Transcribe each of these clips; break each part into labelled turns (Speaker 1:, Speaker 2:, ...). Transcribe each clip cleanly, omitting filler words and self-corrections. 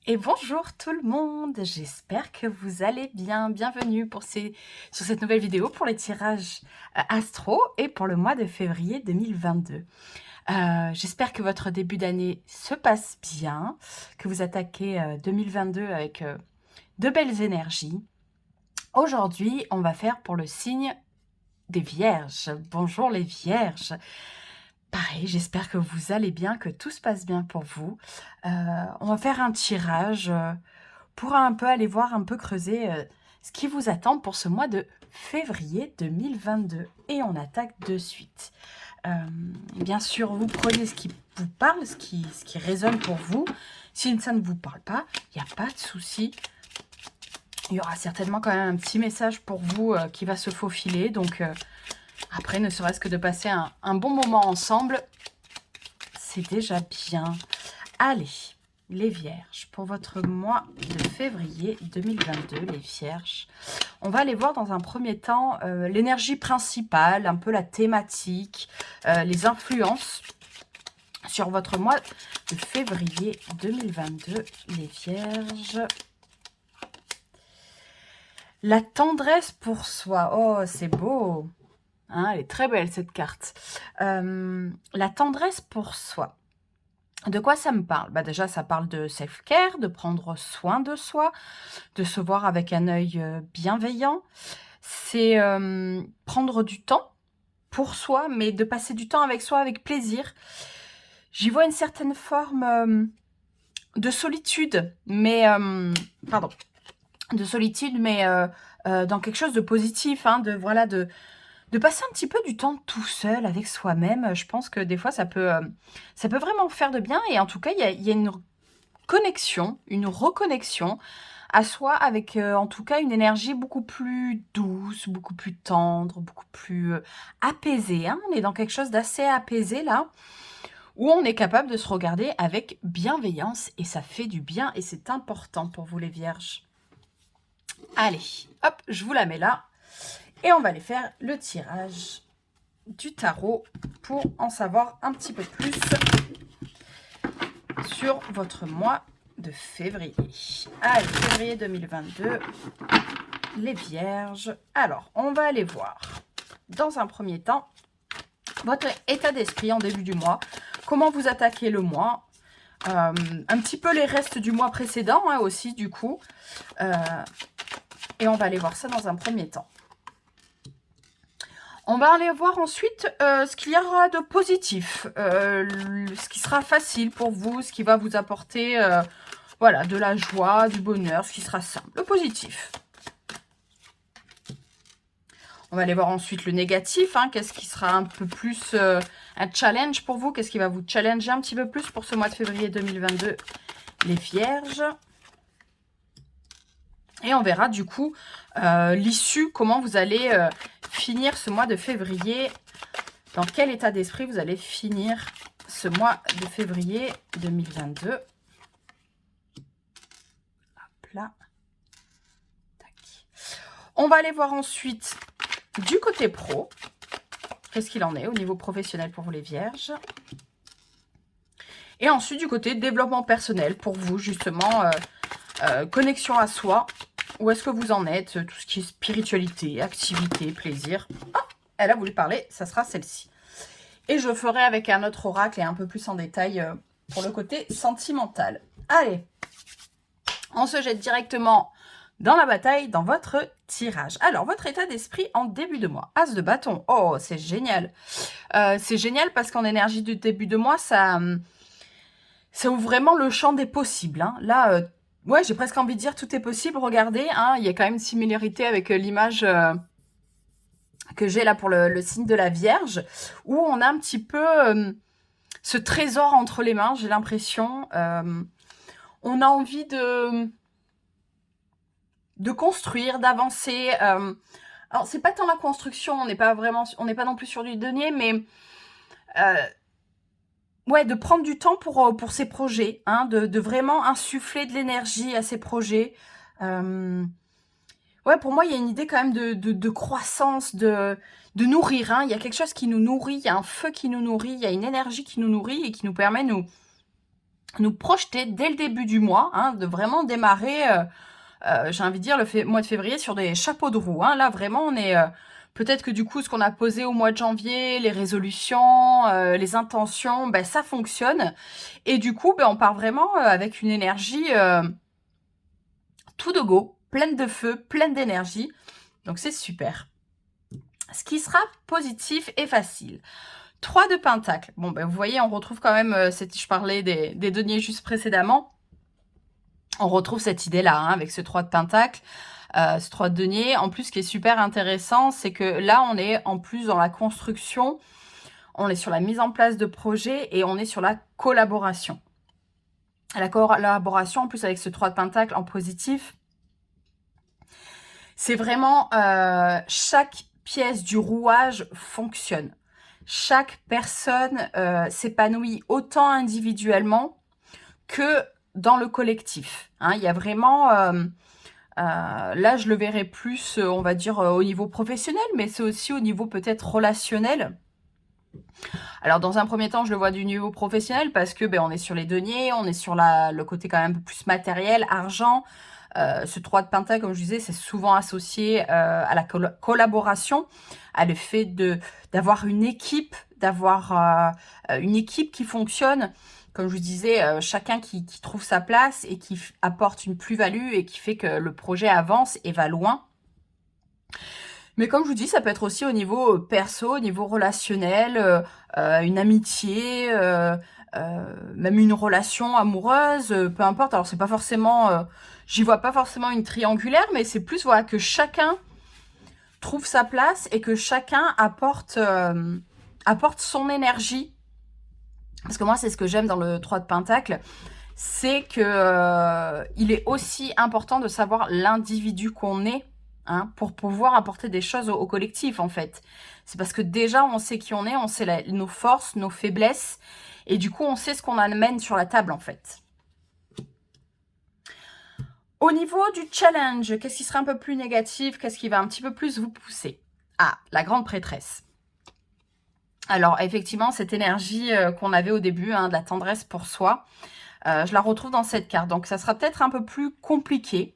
Speaker 1: Et bonjour tout le monde, j'espère que vous allez bien. Bienvenue sur cette nouvelle vidéo pour les tirages astro et pour le mois de février 2022. J'espère que votre début d'année se passe bien, que vous attaquez 2022 avec de belles énergies. Aujourd'hui, on va faire pour le signe des Vierges. Bonjour les Vierges. Pareil, j'espère que vous allez bien, que tout se passe bien pour vous. On va faire un tirage pour un peu aller voir, un peu creuser ce qui vous attend pour ce mois de février 2022. Et on attaque de suite. Bien sûr, vous prenez ce qui vous parle, ce qui résonne pour vous. Si ça ne vous parle pas, il n'y a pas de souci. Il y aura certainement quand même un petit message pour vous qui va se faufiler. Donc, après, ne serait-ce que de passer un bon moment ensemble, c'est déjà bien. Allez, les Vierges, pour votre mois de février 2022, les Vierges, on va aller voir dans un premier temps l'énergie principale, un peu la thématique, les influences sur votre mois de février 2022, les Vierges. La tendresse pour soi. Oh, c'est beau. Hein, elle est très belle, cette carte. La tendresse pour soi. De quoi ça me parle? Bah déjà, ça parle de self-care, de prendre soin de soi, de se voir avec un œil bienveillant. C'est prendre du temps pour soi, mais de passer du temps avec soi avec plaisir. J'y vois une certaine forme de solitude, mais... pardon. De solitude, mais dans quelque chose de positif, hein, de passer un petit peu du temps tout seul avec soi-même. Je pense que des fois, ça peut vraiment faire de bien. Et en tout cas, il y a une connexion, une reconnexion à soi avec, en tout cas, une énergie beaucoup plus douce, beaucoup plus tendre, beaucoup plus apaisée. Hein. On est dans quelque chose d'assez apaisé, là, où on est capable de se regarder avec bienveillance. Et ça fait du bien et c'est important pour vous, les Vierges. Allez, hop, je vous la mets là. Et on va aller faire le tirage du tarot pour en savoir un petit peu plus sur votre mois de février. Allez, février 2022, les Vierges. Alors, on va aller voir, dans un premier temps, votre état d'esprit en début du mois. Comment vous attaquez le mois. Un petit peu les restes du mois précédent hein, aussi, du coup. Et on va aller voir ça dans un premier temps. On va aller voir ensuite ce qu'il y aura de positif, ce qui sera facile pour vous, ce qui va vous apporter voilà, de la joie, du bonheur, ce qui sera simple, le positif. On va aller voir ensuite le négatif, hein, qu'est-ce qui sera un peu plus un challenge pour vous, qu'est-ce qui va vous challenger un petit peu plus pour ce mois de février 2022, les Vierges. Et on verra du coup l'issue, comment vous allez finir ce mois de février, dans quel état d'esprit vous allez finir ce mois de février 2022. Hop là. Tac. On va aller voir ensuite du côté pro, qu'est-ce qu'il en est au niveau professionnel pour vous les Vierges. Et ensuite du côté développement personnel pour vous justement, connexion à soi. Où est-ce que vous en êtes? Tout ce qui est spiritualité, activité, plaisir. Ah, elle a voulu parler, ça sera celle-ci. Et je ferai avec un autre oracle et un peu plus en détail pour le côté sentimental. Allez, on se jette directement dans la bataille, dans votre tirage. Alors, votre état d'esprit en début de mois. As de bâton. Oh, c'est génial. C'est génial parce qu'en énergie du début de mois, ça ouvre vraiment le champ des possibles. Hein. Là, ouais, j'ai presque envie de dire tout est possible. Regardez, hein, il y a quand même une similarité avec l'image que j'ai là pour le signe de la Vierge, où on a un petit peu ce trésor entre les mains, j'ai l'impression. On a envie de construire, d'avancer. Alors, c'est pas tant la construction, on n'est pas non plus sur du denier, mais ouais, de prendre du temps pour ces projets, hein, de vraiment insuffler de l'énergie à ces projets. Ouais, pour moi, il y a une idée quand même de croissance, de nourrir. Hein. Il y a quelque chose qui nous nourrit, il y a un feu qui nous nourrit, il y a une énergie qui nous nourrit et qui nous permet, nous, nous projeter dès le début du mois, hein, de vraiment démarrer, j'ai envie de dire, mois de février sur des chapeaux de roue. Hein. Là, vraiment, on est... peut-être que du coup, ce qu'on a posé au mois de janvier, les résolutions, les intentions, ben, ça fonctionne. Et du coup, ben, on part vraiment avec une énergie tout de go, pleine de feu, pleine d'énergie. Donc, c'est super. Ce qui sera positif et facile. 3 de Pentacle. Bon, ben, vous voyez, on retrouve quand même, je parlais des deniers juste précédemment. On retrouve cette idée-là, hein, avec ce 3 de Pentacle, ce 3 de denier. En plus, ce qui est super intéressant, c'est que là, on est en plus dans la construction, on est sur la mise en place de projets et on est sur la collaboration. La collaboration, en plus, avec ce 3 de Pentacle en positif, c'est vraiment chaque pièce du rouage fonctionne. Chaque personne s'épanouit autant individuellement que dans le collectif. Hein. Il y a vraiment... là, je le verrai plus, on va dire, au niveau professionnel, mais c'est aussi au niveau peut-être relationnel. Alors, dans un premier temps, je le vois du niveau professionnel parce que ben, on est sur les deniers, on est sur le côté quand même un peu plus matériel, argent. Ce 3 de Pentacle, comme je disais, c'est souvent associé à la collaboration, à le fait d'avoir une équipe, une équipe qui fonctionne. Comme je vous disais, chacun qui trouve sa place et qui apporte une plus-value et qui fait que le projet avance et va loin. Mais comme je vous dis, ça peut être aussi au niveau perso, au niveau relationnel, une amitié, même une relation amoureuse, peu importe. Alors, c'est pas forcément... j'y vois pas forcément une triangulaire, mais c'est plus voilà, que chacun trouve sa place et que chacun apporte son énergie. Parce que moi, c'est ce que j'aime dans le 3 de Pentacle, c'est que il est aussi important de savoir l'individu qu'on est, hein, pour pouvoir apporter des choses au collectif, en fait. C'est parce que déjà, on sait qui on est, on sait nos forces, nos faiblesses, et du coup, on sait ce qu'on amène sur la table, en fait. Au niveau du challenge, qu'est-ce qui serait un peu plus négatif? Qu'est-ce qui va un petit peu plus vous pousser? Ah, la grande prêtresse. Alors, effectivement, cette énergie qu'on avait au début, hein, de la tendresse pour soi, je la retrouve dans cette carte. Donc, ça sera peut-être un peu plus compliqué.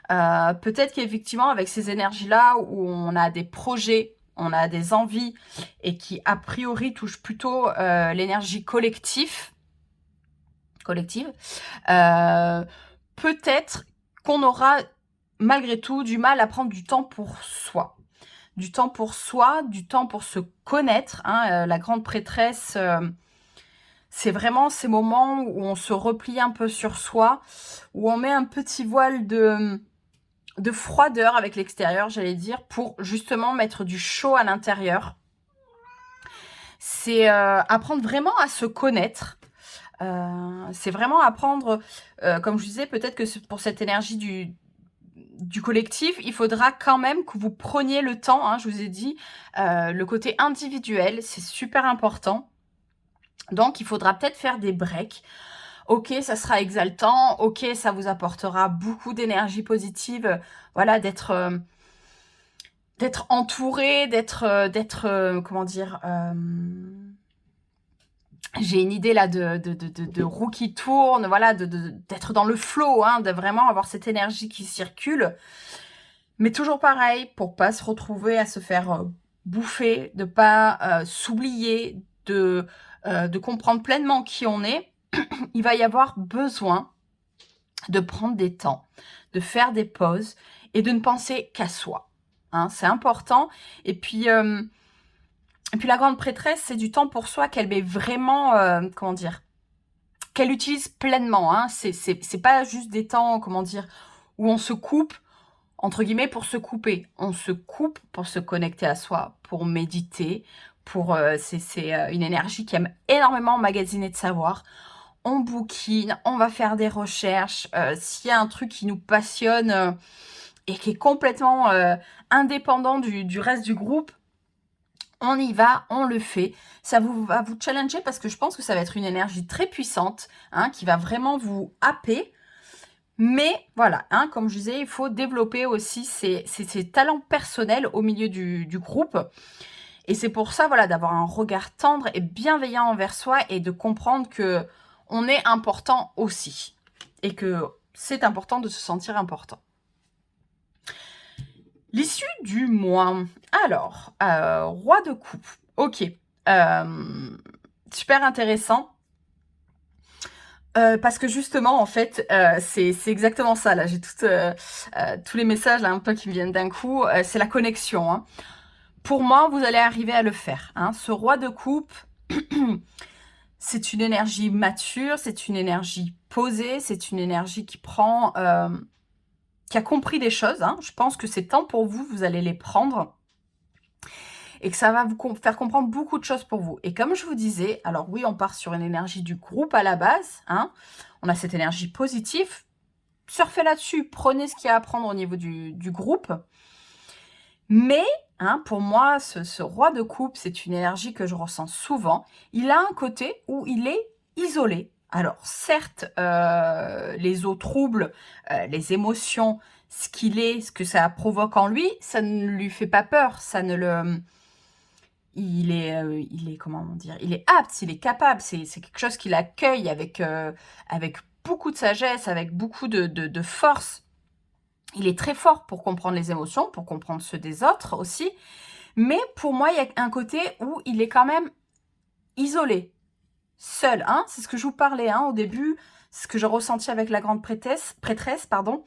Speaker 1: Peut-être qu'effectivement, avec ces énergies-là, où on a des projets, on a des envies, et qui, a priori, touchent plutôt l'énergie collective, peut-être qu'on aura, malgré tout, du mal à prendre du temps pour soi. Du temps pour soi, du temps pour se connaître. Hein, la grande prêtresse, c'est vraiment ces moments où on se replie un peu sur soi, où on met un petit voile de froideur avec l'extérieur, j'allais dire, pour justement mettre du chaud à l'intérieur. C'est apprendre vraiment à se connaître. C'est vraiment apprendre, comme je disais, peut-être que pour cette énergie du collectif, il faudra quand même que vous preniez le temps, hein, je vous ai dit, le côté individuel, c'est super important. Donc, il faudra peut-être faire des breaks. Ok, ça sera exaltant. Ok, ça vous apportera beaucoup d'énergie positive. Voilà, d'être entouré, comment dire... j'ai une idée là de roue qui tourne, voilà, d'être dans le flow, hein, de vraiment avoir cette énergie qui circule. Mais toujours pareil, pour pas se retrouver à se faire bouffer, de pas s'oublier, de comprendre pleinement qui on est, il va y avoir besoin de prendre des temps, de faire des pauses et de ne penser qu'à soi. Hein, c'est important. Et puis la grande prêtresse, c'est du temps pour soi qu'elle met vraiment, comment dire, qu'elle utilise pleinement. Hein. C'est pas juste des temps, comment dire, où on se coupe, entre guillemets, pour se couper. On se coupe pour se connecter à soi, pour méditer, c'est une énergie qui aime énormément emmagasiner de savoir. On bouquine, on va faire des recherches. S'il y a un truc qui nous passionne et qui est complètement indépendant du reste du groupe, on y va, on le fait. Ça va vous challenger parce que je pense que ça va être une énergie très puissante, hein, qui va vraiment vous happer. Mais voilà, hein, comme je disais, il faut développer aussi ses talents personnels au milieu du groupe. Et c'est pour ça, voilà, d'avoir un regard tendre et bienveillant envers soi et de comprendre que on est important aussi. Et que c'est important de se sentir important. L'issue du mois. Alors, roi de coupe. Ok. Super intéressant. Parce que justement, en fait, c'est exactement ça. Là, j'ai tous les messages là, un peu qui me viennent d'un coup. C'est la connexion. Hein. Pour moi, vous allez arriver à le faire. Hein. Ce roi de coupe, c'est une énergie mature, c'est une énergie posée, c'est une énergie qui prend... qui a compris des choses. Hein. Je pense que c'est temps pour vous, vous allez les prendre. Et que ça va vous faire comprendre beaucoup de choses pour vous. Et comme je vous disais, alors oui, on part sur une énergie du groupe à la base. Hein. On a cette énergie positive. Surfez là-dessus, prenez ce qu'il y a à prendre au niveau du groupe. Mais, hein, pour moi, ce roi de coupe, c'est une énergie que je ressens souvent. Il a un côté où il est isolé. Alors, certes, les eaux troubles, les émotions, ce qu'il est, ce que ça provoque en lui, ça ne lui fait pas peur, ça ne le... il est, comment dire, il est apte, il est capable, c'est quelque chose qu'il accueille avec beaucoup de sagesse, avec beaucoup de force. Il est très fort pour comprendre les émotions, pour comprendre ceux des autres aussi. Mais pour moi, il y a un côté où il est quand même isolé, seul. Hein, c'est ce que je vous parlais au début, ce que j'ai ressenti avec la grande prêtresse, pardon.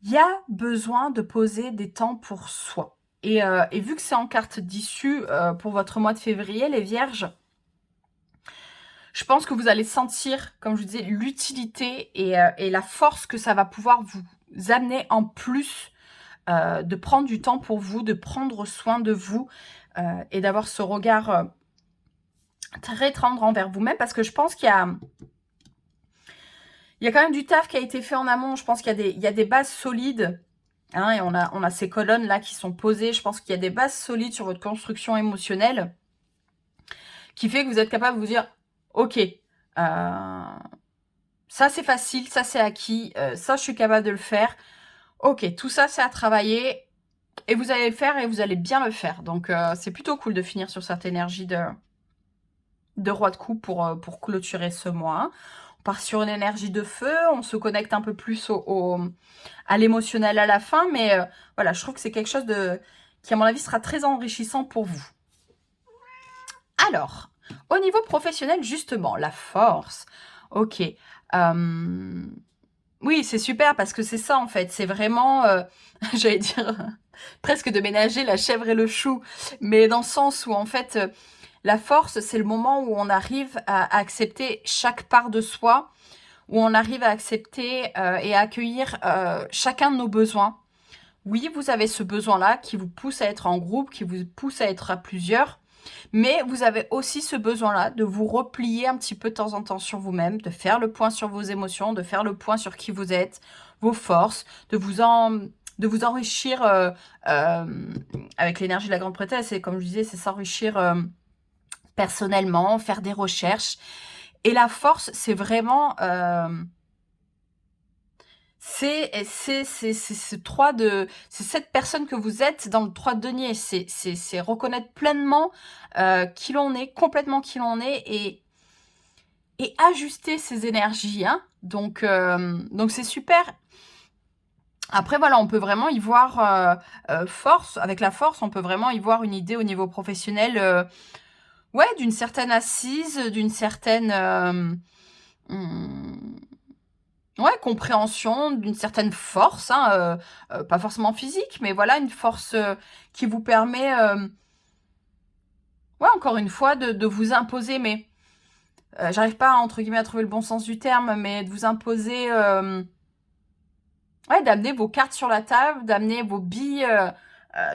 Speaker 1: Il y a besoin de poser des temps pour soi. Et vu que c'est en carte d'issue pour votre mois de février, les vierges, je pense que vous allez sentir, comme je vous disais, l'utilité et la force que ça va pouvoir vous amener en plus de prendre du temps pour vous, de prendre soin de vous et d'avoir ce regard très tendre envers vous-même, parce que je pense qu'il y a quand même du taf qui a été fait en amont. Je pense qu'il y a des bases solides. Hein, et on a ces colonnes là qui sont posées. Je pense qu'il y a des bases solides sur votre construction émotionnelle qui fait que vous êtes capable de vous dire ok, ça c'est facile, ça c'est acquis, ça je suis capable de le faire. Ok, tout ça c'est à travailler et vous allez le faire et vous allez bien le faire. Donc c'est plutôt cool de finir sur cette énergie de roi de coupe pour clôturer ce mois. Hein. On part sur une énergie de feu, on se connecte un peu plus à l'émotionnel à la fin, mais voilà, je trouve que c'est quelque chose qui, à mon avis, sera très enrichissant pour vous. Alors, au niveau professionnel, justement, la force. Ok. Oui, c'est super parce que c'est ça, en fait. C'est vraiment, j'allais dire, presque de ménager la chèvre et le chou, mais dans le sens où, en fait... la force, c'est le moment où on arrive à accepter chaque part de soi, où on arrive à accepter et à accueillir chacun de nos besoins. Oui, vous avez ce besoin-là qui vous pousse à être en groupe, qui vous pousse à être à plusieurs, mais vous avez aussi ce besoin-là de vous replier un petit peu de temps en temps sur vous-même, de faire le point sur vos émotions, de faire le point sur qui vous êtes, vos forces, de vous enrichir avec l'énergie de la grande prêtresse. Et comme je disais, c'est s'enrichir... personnellement, faire des recherches. Et la force, c'est vraiment... c'est cette personne que vous êtes dans le 3 de denier. C'est reconnaître pleinement qui l'on est, complètement qui l'on est, et ajuster ses énergies. Hein. Donc c'est super. Après, voilà, on peut vraiment y voir force. Avec la force, on peut vraiment y voir une idée au niveau professionnel... ouais, d'une certaine assise, d'une certaine ouais, compréhension, d'une certaine force, hein, pas forcément physique, mais voilà, une force qui vous permet, ouais, encore une fois, de vous imposer, mais j'arrive pas, entre guillemets, à trouver le bon sens du terme, mais de vous imposer, ouais, d'amener vos cartes sur la table, d'amener vos billes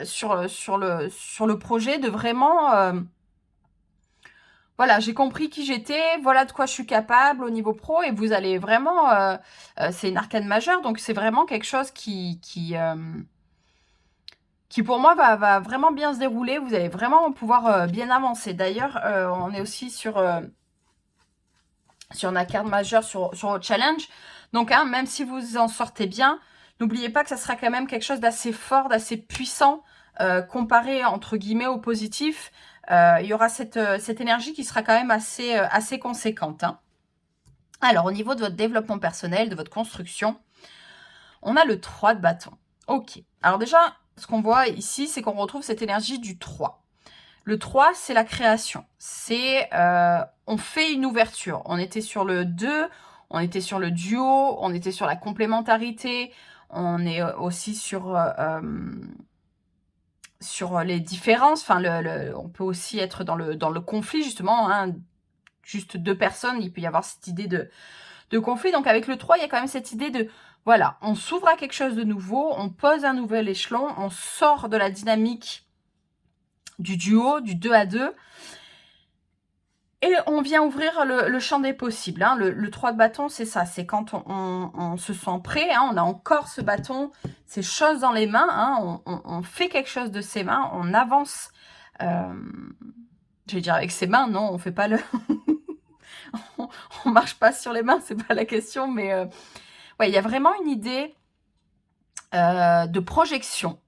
Speaker 1: sur le projet, de vraiment... voilà, j'ai compris qui j'étais, voilà de quoi je suis capable au niveau pro, et vous allez vraiment... c'est une arcane majeure, donc c'est vraiment quelque chose qui pour moi va vraiment bien se dérouler. Vous allez vraiment pouvoir bien avancer. D'ailleurs, on est aussi sur une arcane majeure sur votre challenge. Donc, hein, même si vous en sortez bien, n'oubliez pas que ça sera quand même quelque chose d'assez fort, d'assez puissant, comparé, entre guillemets, au positif. Il y aura cette énergie qui sera quand même assez conséquente. Hein. Alors, au niveau de votre développement personnel, de votre construction, on a le 3 de bâton. Ok. Alors déjà, ce qu'on voit ici, c'est qu'on retrouve cette énergie du 3. Le 3, c'est la création. C'est, on fait une ouverture. On était sur le 2, on était sur le duo, on était sur la complémentarité, on est aussi sur les différences. Enfin, on peut aussi être dans le conflit, justement. Hein. Juste 2 personnes, il peut y avoir cette idée de conflit. Donc, avec le 3, il y a quand même cette idée de, voilà, on s'ouvre à quelque chose de nouveau, on pose un nouvel échelon, on sort de la dynamique du duo, du 2 à 2, et on vient ouvrir le champ des possibles. Hein. Le 3 de bâton, c'est ça, c'est quand on se sent prêt, hein, on a encore ce bâton, ces choses dans les mains, hein, on fait quelque chose de ses mains, on avance, je vais dire avec ses mains, non, on fait pas le... on marche pas sur les mains, c'est pas la question, mais ouais, il y a vraiment une idée de projection,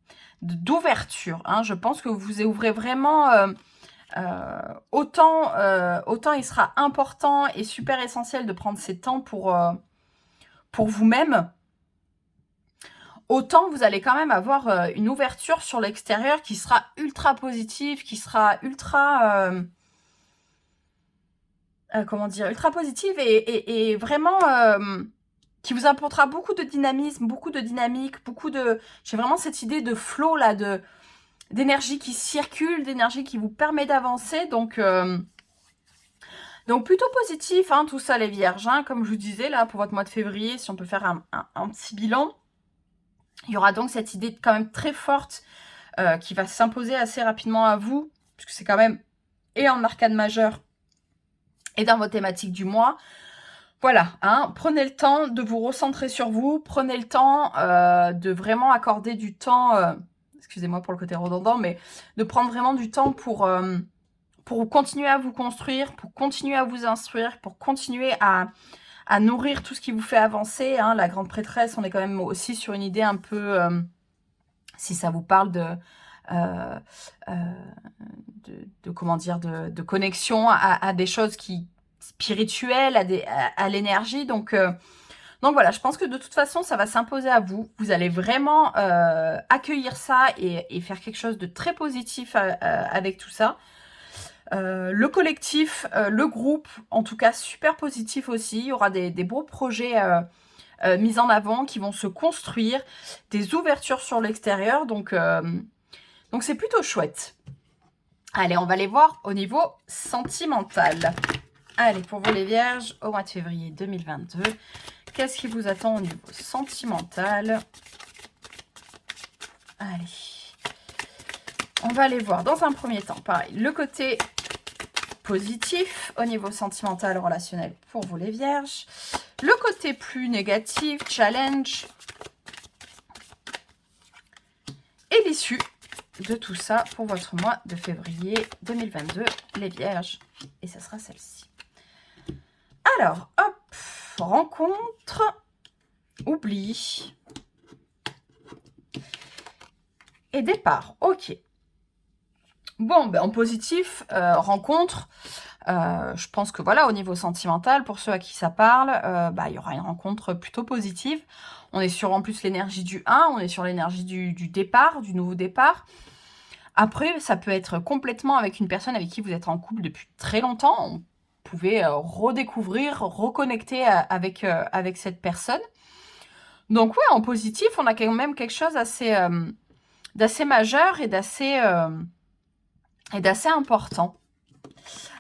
Speaker 1: d'ouverture. Hein. Je pense que vous ouvrez vraiment... autant il sera important et super essentiel de prendre ces temps pour vous-même, autant vous allez quand même avoir une ouverture sur l'extérieur qui sera ultra positive, qui sera ultra... comment dire, ultra positive et vraiment qui vous apportera beaucoup de dynamisme, beaucoup de dynamique, beaucoup de... J'ai vraiment cette idée de flow là, d'énergie qui circule, d'énergie qui vous permet d'avancer. Donc plutôt positif, hein, tout ça les vierges. Hein, comme je vous disais là, pour votre mois de février, si on peut faire un petit bilan, il y aura donc cette idée quand même très forte qui va s'imposer assez rapidement à vous, puisque c'est quand même et en arcane majeur et dans vos thématiques du mois. Voilà, hein, prenez le temps de vous recentrer sur vous, prenez le temps de vraiment accorder du temps, excusez-moi pour le côté redondant, mais de prendre vraiment du temps pour continuer à vous construire, pour continuer à vous instruire, pour continuer à nourrir tout ce qui vous fait avancer. Hein. La grande prêtresse, on est quand même aussi sur une idée un peu, si ça vous parle de comment dire, de connexion à des choses spirituelles, à l'énergie. Donc voilà, je pense que de toute façon, ça va s'imposer à vous. Vous allez vraiment accueillir ça et faire quelque chose de très positif avec tout ça. Le collectif, le groupe, en tout cas super positif aussi. Il y aura des beaux projets mis en avant qui vont se construire, des ouvertures sur l'extérieur. Donc c'est plutôt chouette. Allez, on va les voir au niveau sentimental. Allez, pour vous les vierges, au mois de février 2022, qu'est-ce qui vous attend au niveau sentimental? Allez, on va aller voir dans un premier temps, pareil, le côté positif au niveau sentimental, relationnel pour vous les vierges. Le côté plus négatif, challenge. Et l'issue de tout ça pour votre mois de février 2022, les vierges. Et ça sera celle-ci. Alors, hop, rencontre, oubli et départ. Ok. Bon, ben, en positif, rencontre, je pense que voilà, au niveau sentimental, pour ceux à qui ça parle, il y aura une rencontre plutôt positive. On est sur en plus l'énergie du 1, on est sur l'énergie du départ, du nouveau départ. Après, ça peut être complètement avec une personne avec qui vous êtes en couple depuis très longtemps. On pouvez redécouvrir, reconnecter avec cette personne. Donc ouais, en positif, on a quand même quelque chose d'assez majeur et d'assez important.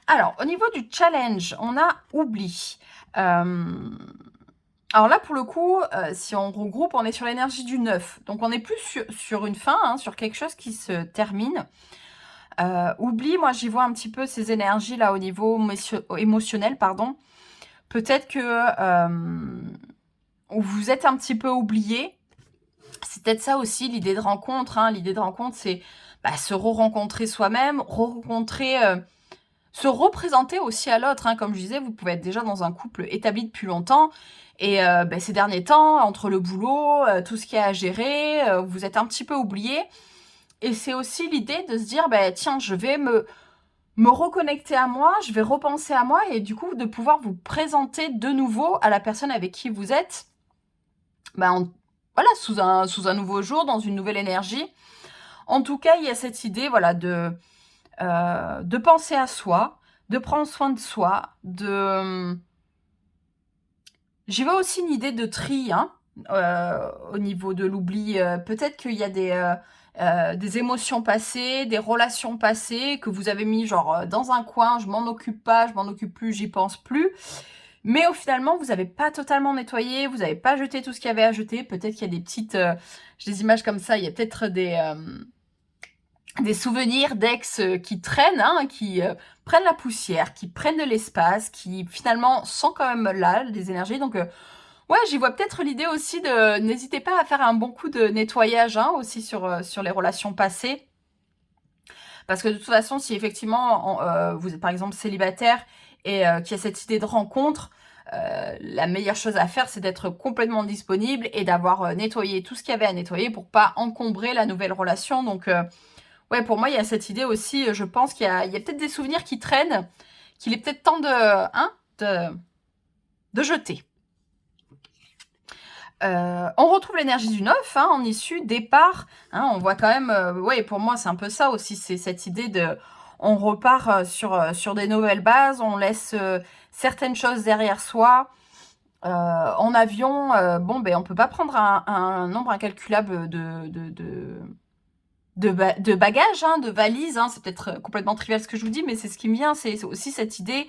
Speaker 1: Alors, au niveau du challenge, on a oubli. Alors là, pour le coup, si on regroupe, on est sur l'énergie du 9. Donc, on n'est plus sur une fin, hein, sur quelque chose qui se termine. Oubli, moi, j'y vois un petit peu ces énergies-là au niveau émotionnel, pardon. Peut-être que vous êtes un petit peu oublié. C'est peut-être ça aussi, l'idée de rencontre. Hein. L'idée de rencontre, c'est se re-rencontrer soi-même, re-rencontrer... se représenter aussi à l'autre. Hein. Comme je disais, vous pouvez être déjà dans un couple établi depuis longtemps. Et ces derniers temps, entre le boulot, tout ce qu'il y a à gérer, vous êtes un petit peu oublié. Et c'est aussi l'idée de se dire, tiens, je vais me me reconnecter à moi, je vais repenser à moi et du coup de pouvoir vous présenter de nouveau à la personne avec qui vous êtes, voilà, sous un nouveau jour, dans une nouvelle énergie. En tout cas, il y a cette idée, voilà, de penser à soi, de prendre soin de soi, J'y vois aussi une idée de tri, hein, au niveau de l'oubli. Peut-être qu'il y a des émotions passées, des relations passées que vous avez mis genre dans un coin, je m'en occupe pas, je m'en occupe plus, j'y pense plus. Mais au finalement, vous n'avez pas totalement nettoyé, vous n'avez pas jeté tout ce qu'il y avait à jeter. Peut-être qu'il y a des petites... j'ai des images comme ça, il y a peut-être des souvenirs d'ex qui traînent, hein, qui prennent la poussière, qui prennent de l'espace, qui finalement sont quand même là, des énergies. Donc, ouais, j'y vois peut-être l'idée aussi de... N'hésitez pas à faire un bon coup de nettoyage, hein, aussi sur les relations passées. Parce que de toute façon, si effectivement, vous êtes par exemple célibataire et qu'il y a cette idée de rencontre, la meilleure chose à faire, c'est d'être complètement disponible et d'avoir nettoyé tout ce qu'il y avait à nettoyer pour pas encombrer la nouvelle relation. Donc, ouais, pour moi, il y a cette idée aussi, je pense qu'il y a peut-être des souvenirs qui traînent, qu'il est peut-être temps de jeter. On retrouve l'énergie du 9, hein, en issue, départ. Hein, on voit quand même, ouais, pour moi, c'est un peu ça aussi, c'est cette idée de... On repart sur des nouvelles bases, on laisse certaines choses derrière soi. En avion, bon, ben, on peut pas prendre un nombre incalculable de bagages, hein, de valises. Hein. C'est peut-être complètement trivial ce que je vous dis, mais c'est ce qui me vient. C'est aussi cette idée...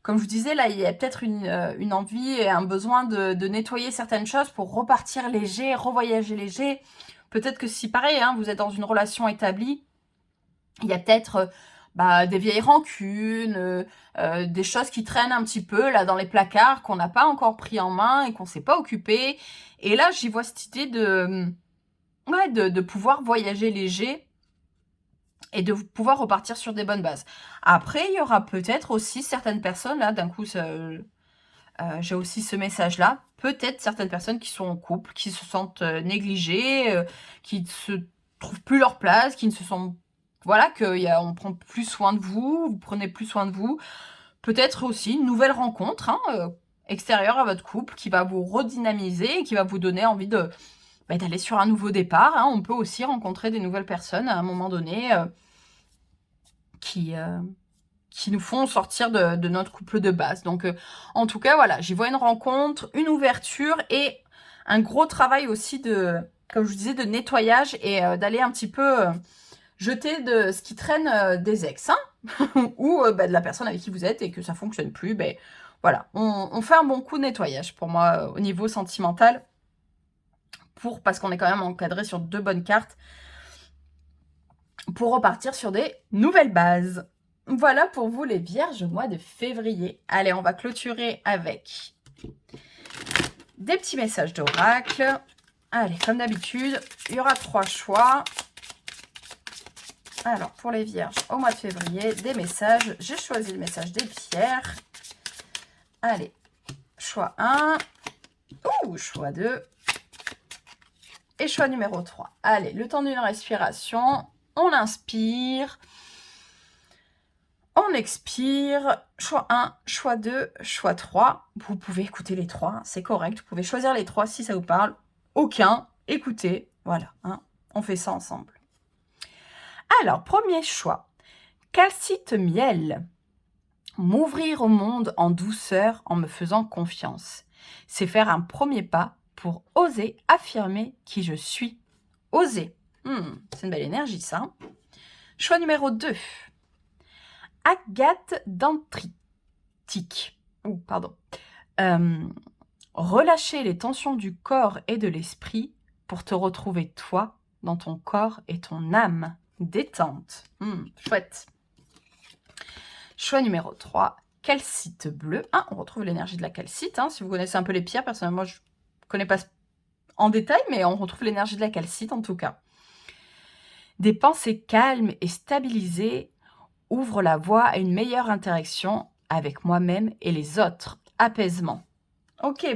Speaker 1: Comme je vous disais, là, il y a peut-être une envie et un besoin de nettoyer certaines choses pour repartir léger, revoyager léger. Peut-être que si, pareil, hein, vous êtes dans une relation établie, il y a peut-être des vieilles rancunes, des choses qui traînent un petit peu là dans les placards, qu'on n'a pas encore pris en main et qu'on ne s'est pas occupé. Et là, j'y vois cette idée de pouvoir voyager léger et de pouvoir repartir sur des bonnes bases. Après, il y aura peut-être aussi certaines personnes, là, d'un coup, j'ai aussi ce message-là, peut-être certaines personnes qui sont en couple, qui se sentent négligées, qui ne se trouvent plus leur place, qui ne se sont... Voilà, on prend plus soin de vous, vous prenez plus soin de vous. Peut-être aussi une nouvelle rencontre, hein, extérieure à votre couple, qui va vous redynamiser et qui va vous donner envie d'aller sur un nouveau départ. Hein. On peut aussi rencontrer des nouvelles personnes à un moment donné qui nous font sortir de notre couple de base. Donc, en tout cas, voilà, j'y vois une rencontre, une ouverture et un gros travail aussi comme je vous disais, de nettoyage et d'aller un petit peu jeter de ce qui traîne des ex, hein, ou de la personne avec qui vous êtes et que ça fonctionne plus. Ben, voilà, on fait un bon coup de nettoyage pour moi au niveau sentimental, parce qu'on est quand même encadré sur 2 bonnes cartes pour repartir sur des nouvelles bases. Voilà pour vous les vierges au mois de février. Allez, on va clôturer avec des petits messages d'oracle. Allez, comme d'habitude, il y aura 3 choix. Alors, pour les vierges au mois de février, des messages. J'ai choisi le message des pierres. Allez, choix 1. Ouh, choix 2. Et choix numéro 3. Allez, le temps d'une respiration. On inspire. On expire. Choix 1, choix 2, choix 3. Vous pouvez écouter les 3, c'est correct. Vous pouvez choisir les 3 si ça vous parle. Aucun, écoutez. Voilà, hein, on fait ça ensemble. Alors, premier choix. Calcite miel. M'ouvrir au monde en douceur en me faisant confiance. C'est faire un premier pas pour oser affirmer qui je suis. Oser. C'est une belle énergie, ça. Choix numéro 2. Agate dendritique. Pardon. Relâcher les tensions du corps et de l'esprit pour te retrouver toi dans ton corps et ton âme. Détente. Chouette. Choix numéro 3. Calcite bleu. On retrouve l'énergie de la calcite. Si vous connaissez un peu les pierres, personnellement, je ne connais pas en détail, mais on retrouve l'énergie de la calcite en tout cas. Des pensées calmes et stabilisées ouvrent la voie à une meilleure interaction avec moi-même et les autres. Apaisement. Ok,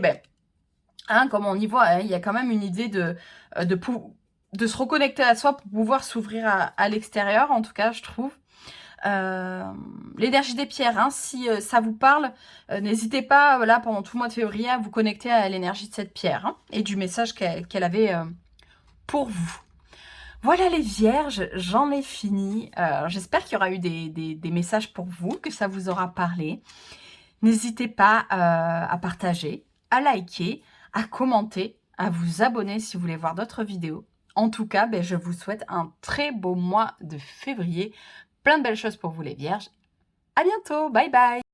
Speaker 1: comme on y voit, il y a quand même une idée de se reconnecter à soi pour pouvoir s'ouvrir à l'extérieur, en tout cas, je trouve. l'énergie des pierres, hein, si ça vous parle, n'hésitez pas, là, pendant tout le mois de février, à vous connecter à l'énergie de cette pierre, hein, et du message qu'elle avait pour vous. Voilà les vierges, j'en ai fini. J'espère qu'il y aura eu des messages pour vous, que ça vous aura parlé. N'hésitez pas à partager, à liker, à commenter, à vous abonner si vous voulez voir d'autres vidéos. En tout cas, je vous souhaite un très beau mois de février. Plein de belles choses pour vous les vierges. À bientôt, bye bye!